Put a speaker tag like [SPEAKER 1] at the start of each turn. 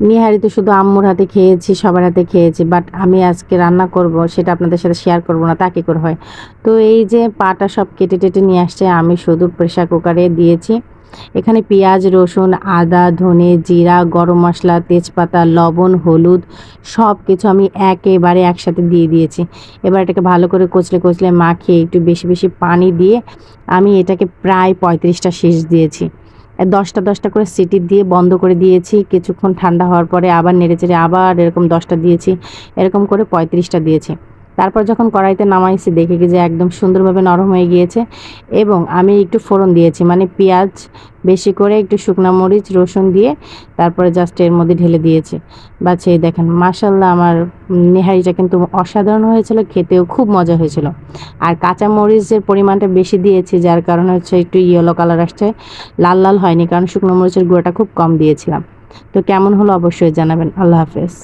[SPEAKER 1] নিহারি তো শুধু আম্মুর হাতে খেয়েছি, সবার হাতে খেয়েছি, বাট আমি আজকে রান্না করব সেটা আপনাদের সাথে শেয়ার করব না, তা কি করে হয়। তো এই যে পাটা সব কেটে টেটে নিয়ে আসছে, আমি শুধু প্রেসার কুকারে দিয়েছি। এখানে পেঁয়াজ, রসুন, আদা, ধনে, জিরা, গরম মশলা, তেজপাতা, লবণ, হলুদ সব কিছু আমি একেবারে একসাথে দিয়ে দিয়েছি। এবার এটাকে ভালো করে কচলে কচলে মাখিয়ে একটু বেশি বেশি পানি দিয়ে আমি এটাকে প্রায় 35টা শীষ দিয়েছি। 10টা করে সিটি দিয়ে বন্ধ করে দিয়েছি। কিছুক্ষণ ঠান্ডা হওয়ার পরে আবার নেড়েচেড়ে আবার এরকম 10টা দিয়েছি। এরকম করে 35টা দিয়েছি। তারপর যখন কড়াইতে নামাইছি দেখি কি যে একদম সুন্দরভাবে নরম হয়ে গিয়েছে, এবং আমি একটু ফোড়ন দিয়েছি, মানে পেঁয়াজ বেশি করে, একটু শুকনা মরিচ, রসুন দিয়ে তারপরে জাস্ট এর মধ্যে ঢেলে দিয়েছি। বাস এই দেখেন, মাশাআল্লাহ আমার নেহারিটা কিন্তু অসাধারণ হয়েছিল, খেতেও খুব মজা হয়েছিল। আর কাঁচা মরিচের পরিমাণটা বেশি দিয়েছি, যার কারণে হচ্ছে একটু ইয়েলো কালার আসছে, লাল লাল হয়নি, কারণ শুকনো মরিচের গুঁড়োটা খুব কম দিয়েছিলাম। তো কেমন হলো অবশ্যই জানাবেন। আল্লাহ হাফেজ।